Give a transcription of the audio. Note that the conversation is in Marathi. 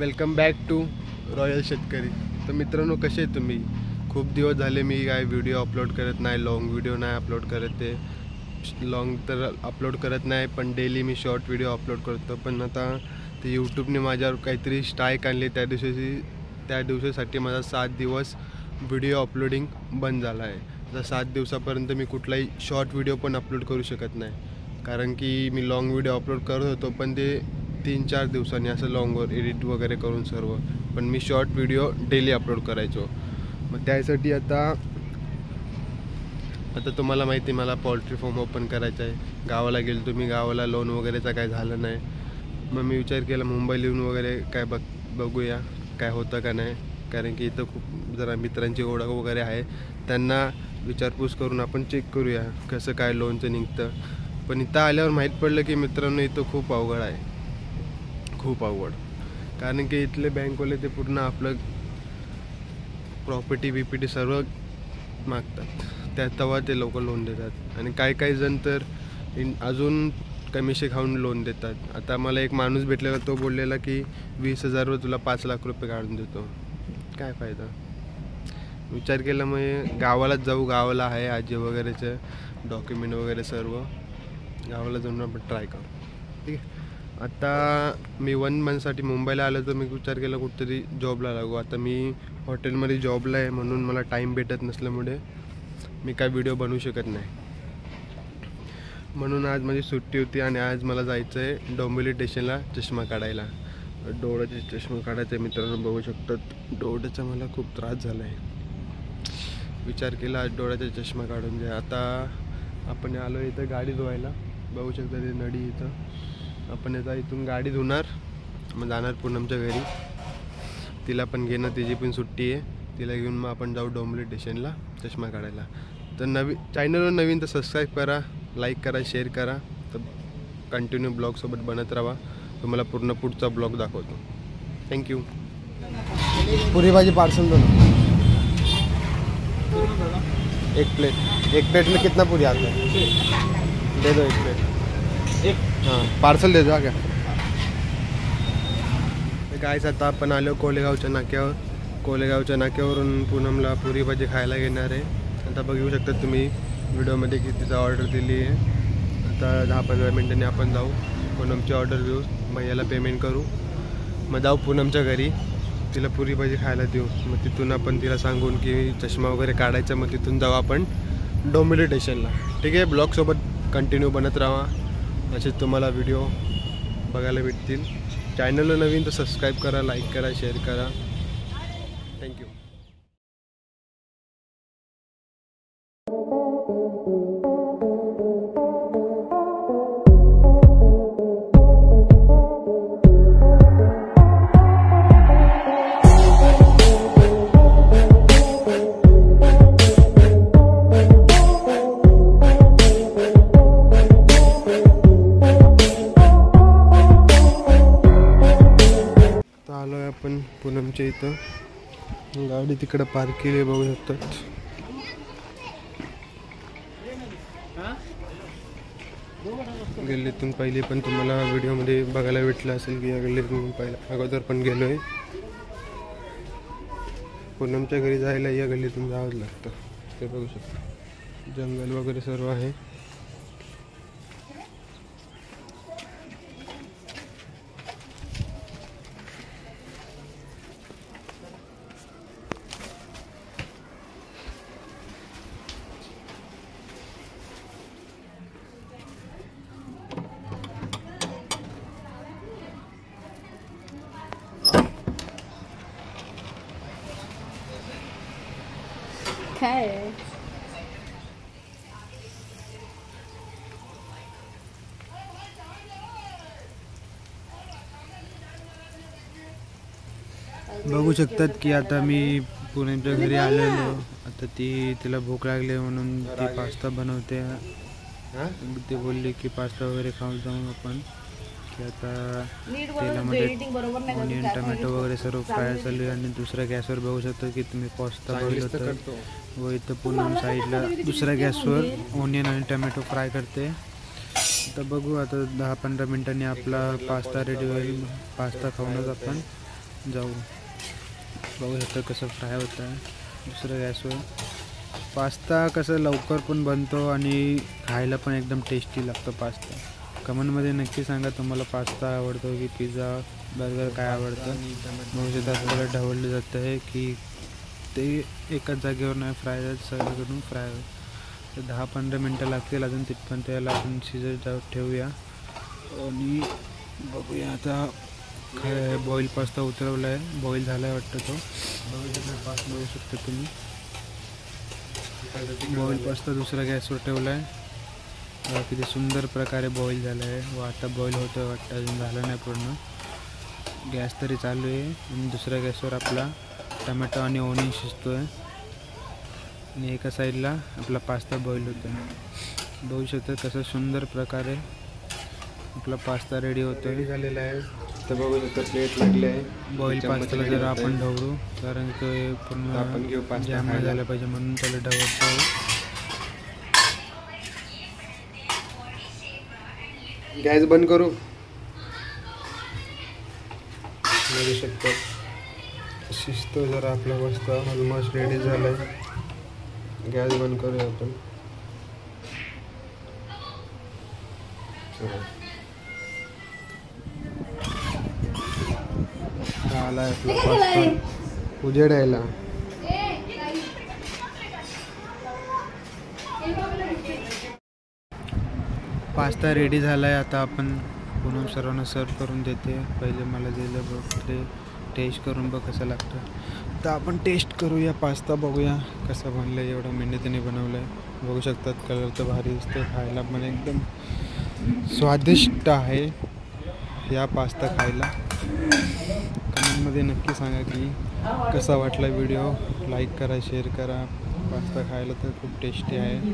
वेलकम बॅक टू रॉयल शेतकरी. तर मित्रांनो, कसे आहेत तुम्ही? खूप दिवस झाले मी काय व्हिडिओ अपलोड करत नाही, लॉंग व्हिडिओ नाही अपलोड करत. ते लॉंग तर अपलोड करत नाही, पण डेली मी शॉर्ट व्हिडिओ अपलोड करतो. पण आता ते यूट्यूबने माझ्यावर काहीतरी स्ट्राईक आणली. त्या दिवसासाठी माझा 7 दिवस व्हिडिओ अपलोडिंग बंद झाला आहे. आता 7 दिवसापर्यंत मी कुठलाही शॉर्ट व्हिडिओ पण अपलोड करू शकत नाही, कारण की मी लॉंग व्हिडिओ अपलोड करत होतो, पण ते 3-4 दिवसांनी असं लॉंगवर एडिट वगैरे करून सर्व. पण मी शॉर्ट व्हिडिओ डेली अपलोड करायचो. मग त्यासाठी आता तुम्हाला माहिती, मला पोल्ट्री फार्म ओपन करायचं आहे. गावाला गेलो तुम्ही, गावाला लोन वगैरेचं काय झालं नाही. मग मी विचार केला मुंबईला येऊन वगैरे काय बघूया काय होतं का नाही, कारण की इथं खूप जरा मित्रांची ओळख वगैरे आहे. त्यांना विचारपूस करून आपण चेक करूया कसं काय लोनचं निघतं. पण इथं आल्यावर माहीत पडलं की मित्रांनो, इथं खूप अवघड आहे, खूप अवघड. कारण की इथले बँकवाले ते पूर्ण आपलं प्रॉपर्टी सर्व मागतात, तेव्हा ते लोक लोन देतात. आणि काही जण तर अजून कमिशन खाऊन लोन देतात. आता मला एक माणूस भेटलेला, तो बोललेला की 20,000वर तुला 5 लाख रुपये काढून देतो. काय फायदा? विचार केला मग गावालाच जाऊ. गावाला आहे आजी वगैरेचं डॉक्युमेंट वगैरे सर्व. गावाला जाऊन आपण ट्राय करू. ठीक आहे. आता मी 1 मंथसाठी मुंबईला आलो, तर मी विचार केला कुठेतरी जॉबला लागू. आता मी हॉटेलमध्ये जॉबला आहे, म्हणून मला टाईम भेटत नसल्यामुळे मी काय व्हिडिओ बनवू शकत नाही. म्हणून आज माझी सुट्टी होती आणि आज मला जायचं आहे डोंबिवली स्टेशनला चष्मा काढायला. डोळ्याचे चष्मा काढायचे. मित्रांनो बघू शकतात, डोळ्याचा मला खूप त्रास झाला आहे. विचार केला आज डोळ्याचा चष्मा काढून घ्या. आता आपण आलो इथं गाडी धुवायला. बघू शकता ते नदी इथं. आपण आता इथून गाडी धुणार, मग जाणार पूनमच्या घरी. तिला पण घेणं, तिची पण सुट्टी आहे. तिला घेऊन मग आपण जाऊ डोंबिवली स्टेशनला चष्मा काढायला. तर चॅनलवर नवीन तर सबस्क्राईब करा, लाईक करा, शेअर करा. तर कंटिन्यू ब्लॉगसोबत बनत राहा. तुम्हाला पूर्ण पुढचा ब्लॉग दाखवतो. थँक्यू. पूरी भाजी पार्सल दो ना. एक प्लेट में कितना पूरी आता है? दे दो 1 प्लेट. हाँ, पार्सल दे दो क्या? गाइस, आता आपण आलो कोलेगावच्या नाक्यावर. कोलेगावच्या नाक्यावरून पूनमला पुरी भाजी खायला घेणार आहे. आता बघू शकता तुम्ही व्हिडिओमध्ये की तिचा ऑर्डर दिली आहे. आता 10-15 मिनिटांनी आपण जाऊ, पूनमची ऑर्डर घेऊ, मग याला पेमेंट करू, मग जाऊ पूनमच्या घरी, तिला पुरी भाजी खायला देऊ. मग तिथून आपण तिला सांगून की चष्मा वगैरे काढायचा, मग तिथून जाऊ आपण डोंबिवली स्टेशनला. ठीक आहे. ब्लॉगसोबत कंटिन्यू बनत राहा, असेच तुम्हाला व्हिडिओ बघायला भेटतील. चॅनलला नवीन तर सबस्क्राईब करा, लाईक करा, शेअर करा. थँक्यू. आलोय आपण पूनमच्या इथं. गाडी तिकडे पार्क केली, बघू शकतात. गल्लीतून पहिली पण तुम्हाला व्हिडिओमध्ये बघायला भेटलं असेल की या गल्लीतून पहिला अगोदर पण गेलोय. पूनमच्या घरी जायला या गल्लीतून जावंच लागतं. ते बघू शकता, जंगल वगैरे सर्व आहे. काय बघू शकतात की आता मी पुण्याच्या घरी आलेलो. आता तिला भूक लागली म्हणून ती पास्ता बनवते. ते बोलले की पास्ता वगैरे खाऊन जाऊ आपण. की आता तेलामध्ये ऑनियन टमॅटो वगैरे सर्व फ्राय चालू आहे. आणि दुसऱ्या गॅसवर बघू शकता की तुम्ही पास्ता बनवतो, व इथं पूर्ण साईडला दुसऱ्या गॅसवर ऑनियन आणि टमॅटो फ्राय करते. आता बघू, आता 10-15 मिनिटांनी आपला पास्ता रेडी होईल. पास्ता खाऊनच आपण जाऊ. बघू शकता कसं फ्राय होतं आहे दुसऱ्या गॅसवर. पास्ता कसं लवकर पण बनतो आणि खायला पण एकदम टेस्टी लागतो पास्ता. कमेंटमध्ये नक्की सांगा तुम्हाला पास्ता आवडतो की पिझ्झा बर्गर काय आवडतं. बघू शकता आपल्याला ढवळलं जातं आहे की ते एकाच जागेवर नाही फ्राय होत, सगळीकडून फ्राय होत. तर 10-15 मिनटं लागतील अजून तिथपर्यंत याला आपण शिजत ठेवूया. आणि बघूया आता काय बॉईल पास्ता उतरवला आहे, बॉईल झाला आहे वाटतं तो. बघू शकता तुम्ही बॉईल पास्ता दुसऱ्या गॅसवर ठेवला आहे. किती सुंदर प्रकारे बॉईल झाला आहे व आता बॉईल होतं वाटतं, अजून झालं नाही पूर्ण. गॅस तरी चालू आहे आणि दुसऱ्या गॅसवर आपला टमॅटो आणि ओनियन शिजतो आहे आणि एका साईडला आपला पास्ता बॉईल होतो आहे. बघू शकता कसं सुंदर प्रकारे आपला पास्ता रेडी होतो आहे, झालेला आहे. तर बघू शकता प्लेट लागले आहे. बॉईल पास्ताला जर आपण ढवळू कारण तो पूर्ण आपण घेऊ पास्ता जाम नाही झाला पाहिजे म्हणून त्याला ढवळतो. गॅस बंद करू. बघू शकतो शिजतो जरा आपला पास्ता ऑलमोस्ट रेडी झाला आहे. गॅस बंद करूया आपण. आला आपला पास्ता उजेड यायला. पास्ता रेडी झाला आहे. आता आपण पुन्हा सर्वांना सर्व करून देते. पहिले मला दिलं बघ ते टेस्ट करून बघ कसं लागतं. तर आपण टेस्ट करूया पास्ता, बघूया कसं बनलं आहे. एवढं मेहनतीने बनवलं आहे. बघू शकतात कलर तर भारी दिसतं, खायला पण एकदम स्वादिष्ट आहे या पास्ता खायला. कमेंटमध्ये नक्की सांगा की कसा वाटला व्हिडिओ. लाईक करा, शेअर करा. पास्ता खायला तर खूप टेस्टी आहे.